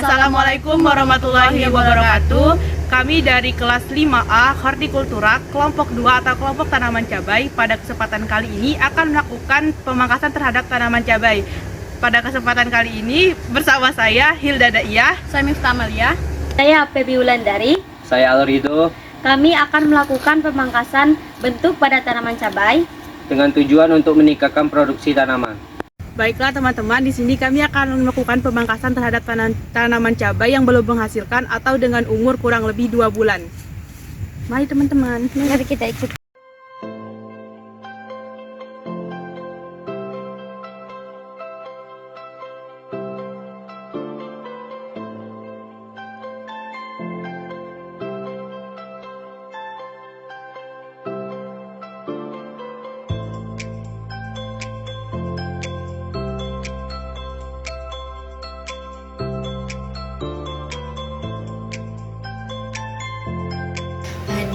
Assalamualaikum warahmatullahi wabarakatuh. Kami dari kelas 5A Hortikultura kelompok 2 atau kelompok tanaman cabai pada kesempatan kali ini akan melakukan pemangkasan terhadap tanaman cabai. Pada kesempatan kali ini bersama saya Hilda Daiyah, Saya Miftah Amalia. Saya Febi Wulandari. Saya Alrido. Kami akan melakukan pemangkasan bentuk pada tanaman cabai Dengan tujuan untuk meningkatkan produksi tanaman. Baiklah teman-teman, di sini kami akan melakukan pemangkasan terhadap tanaman cabai yang belum menghasilkan atau dengan umur kurang lebih 2 bulan. Mari teman-teman, mari kita ikut.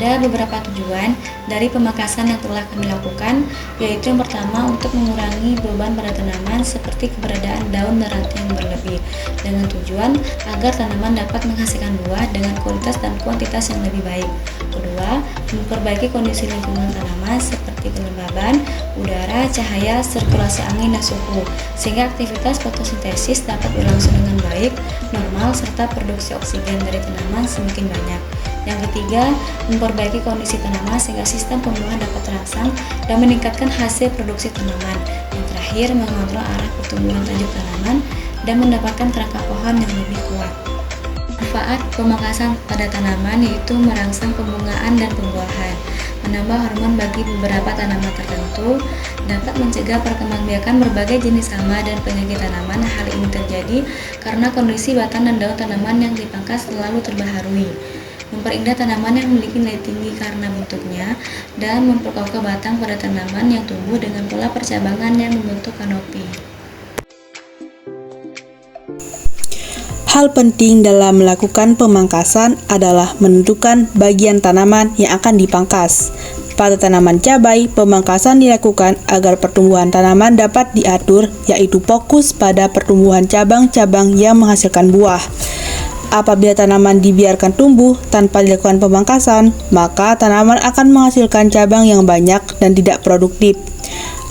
Ada beberapa tujuan dari pemangkasan yang telah kami lakukan, yaitu yang pertama untuk mengurangi beban pada tanaman seperti keberadaan daun dan ranting yang berlebih, dengan tujuan agar tanaman dapat menghasilkan buah dengan kualitas dan kuantitas yang lebih baik. Kedua, memperbaiki kondisi lingkungan tanaman seperti kelembaban, udara, cahaya, sirkulasi angin, dan suhu, sehingga aktivitas fotosintesis dapat berlangsung dengan baik, normal, serta produksi oksigen dari tanaman semakin banyak. Yang ketiga, memperbaiki kondisi tanaman sehingga sistem pembuahan dapat terangsang dan meningkatkan hasil produksi tanaman. Yang terakhir, mengontrol arah pertumbuhan tajuk tanaman dan mendapatkan kerangka pohon yang lebih kuat. Manfaat pemangkasan pada tanaman yaitu merangsang pembungaan dan pembuahan, menambah hormon bagi beberapa tanaman tertentu, dapat mencegah perkembangbiakan berbagai jenis hama dan penyakit tanaman. Hal ini terjadi karena kondisi batang dan daun tanaman yang dipangkas selalu terbaharui, memperindah tanaman yang memiliki nilai tinggi karena bentuknya, dan memperkokoh batang pada tanaman yang tumbuh dengan pola percabangan yang membentuk kanopi. hal penting dalam melakukan pemangkasan adalah menentukan bagian tanaman yang akan dipangkas. Pada tanaman cabai, pemangkasan dilakukan agar pertumbuhan tanaman dapat diatur, yaitu fokus pada pertumbuhan cabang-cabang yang menghasilkan buah. Apabila tanaman dibiarkan tumbuh tanpa dilakukan pemangkasan, maka tanaman akan menghasilkan cabang yang banyak dan tidak produktif.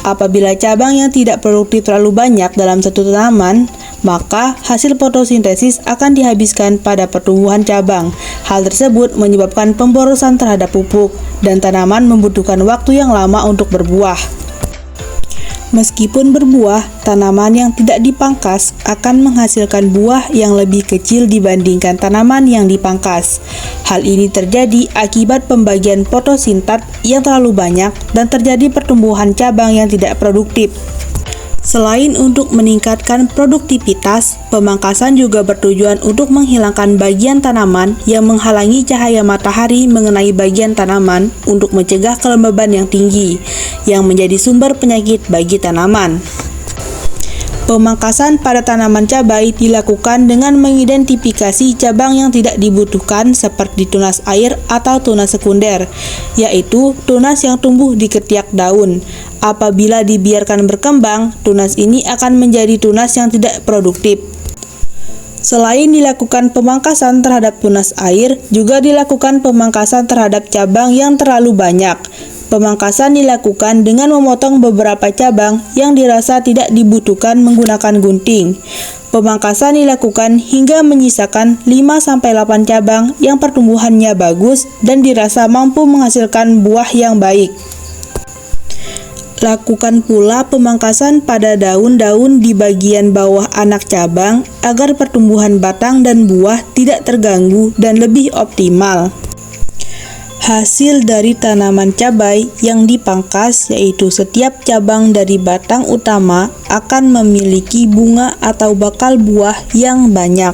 Apabila cabang yang tidak produktif terlalu banyak dalam satu tanaman, maka hasil fotosintesis akan dihabiskan pada pertumbuhan cabang. Hal tersebut menyebabkan pemborosan terhadap pupuk, dan tanaman membutuhkan waktu yang lama untuk berbuah. Meskipun berbuah, tanaman yang tidak dipangkas akan menghasilkan buah yang lebih kecil dibandingkan tanaman yang dipangkas. Hal ini terjadi akibat pembagian fotosintat yang terlalu banyak dan terjadi pertumbuhan cabang yang tidak produktif. Selain untuk meningkatkan produktivitas, pemangkasan juga bertujuan untuk menghilangkan bagian tanaman yang menghalangi cahaya matahari mengenai bagian tanaman untuk mencegah kelembaban yang tinggi, yang menjadi sumber penyakit bagi tanaman. Pemangkasan pada tanaman cabai dilakukan dengan mengidentifikasi cabang yang tidak dibutuhkan seperti tunas air atau tunas sekunder, yaitu tunas yang tumbuh di ketiak daun. Apabila dibiarkan berkembang, tunas ini akan menjadi tunas yang tidak produktif. Selain dilakukan pemangkasan terhadap tunas air, juga dilakukan pemangkasan terhadap cabang yang terlalu banyak. Pemangkasan dilakukan dengan memotong beberapa cabang yang dirasa tidak dibutuhkan menggunakan gunting. Pemangkasan dilakukan hingga menyisakan 5-8 cabang yang pertumbuhannya bagus dan dirasa mampu menghasilkan buah yang baik. Lakukan pula pemangkasan pada daun-daun di bagian bawah anak cabang agar pertumbuhan batang dan buah tidak terganggu dan lebih optimal. Hasil dari tanaman cabai yang dipangkas yaitu setiap cabang dari batang utama akan memiliki bunga atau bakal buah yang banyak.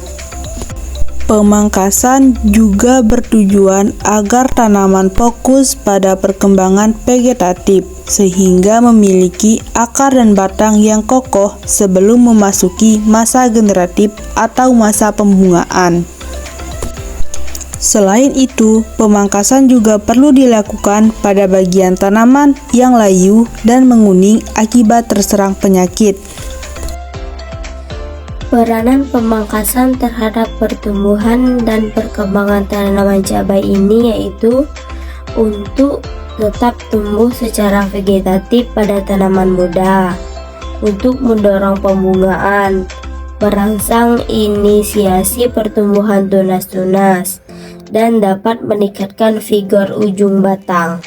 Pemangkasan juga bertujuan agar tanaman fokus pada perkembangan vegetatif sehingga memiliki akar dan batang yang kokoh sebelum memasuki masa generatif atau masa pembungaan. Selain itu, pemangkasan juga perlu dilakukan pada bagian tanaman yang layu dan menguning akibat terserang penyakit. Peranan pemangkasan terhadap pertumbuhan dan perkembangan tanaman cabai ini yaitu untuk tetap tumbuh secara vegetatif pada tanaman muda, untuk mendorong pembungaan, merangsang inisiasi pertumbuhan tunas-tunas, dan dapat meningkatkan vigor ujung batang.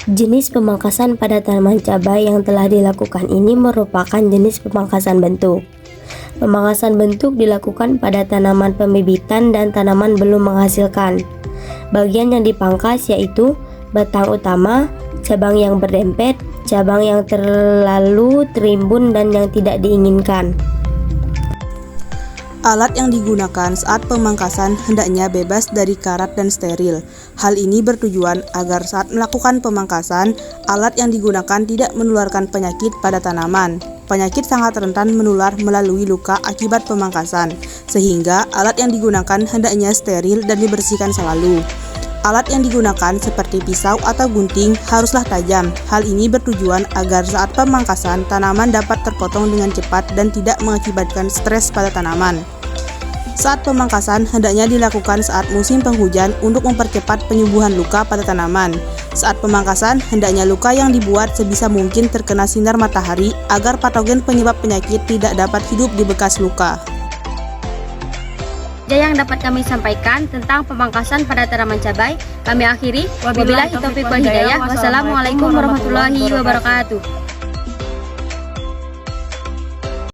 Jenis pemangkasan pada tanaman cabai yang telah dilakukan ini merupakan jenis pemangkasan bentuk. Pemangkasan bentuk dilakukan pada tanaman pembibitan dan tanaman belum menghasilkan. Bagian yang dipangkas yaitu batang utama, cabang yang berdempet, cabang yang terlalu terimbun dan yang tidak diinginkan. Alat yang digunakan saat pemangkasan hendaknya bebas dari karat dan steril. Hal ini bertujuan agar saat melakukan pemangkasan, alat yang digunakan tidak menularkan penyakit pada tanaman. Penyakit sangat rentan menular melalui luka akibat pemangkasan, sehingga alat yang digunakan hendaknya steril dan dibersihkan selalu. Alat yang digunakan seperti pisau atau gunting haruslah tajam. Hal ini bertujuan agar saat pemangkasan tanaman dapat terpotong dengan cepat dan tidak mengakibatkan stres pada tanaman. Saat pemangkasan hendaknya dilakukan saat musim penghujan untuk mempercepat penyembuhan luka pada tanaman. Saat pemangkasan hendaknya luka yang dibuat sebisa mungkin terkena sinar matahari agar patogen penyebab penyakit tidak dapat hidup di bekas luka. Yang dapat kami sampaikan tentang pemangkasan pada tanaman cabai kami akhiri. Wabillahi taufiq wal hidayah. Wassalamualaikum warahmatullahi wabarakatuh.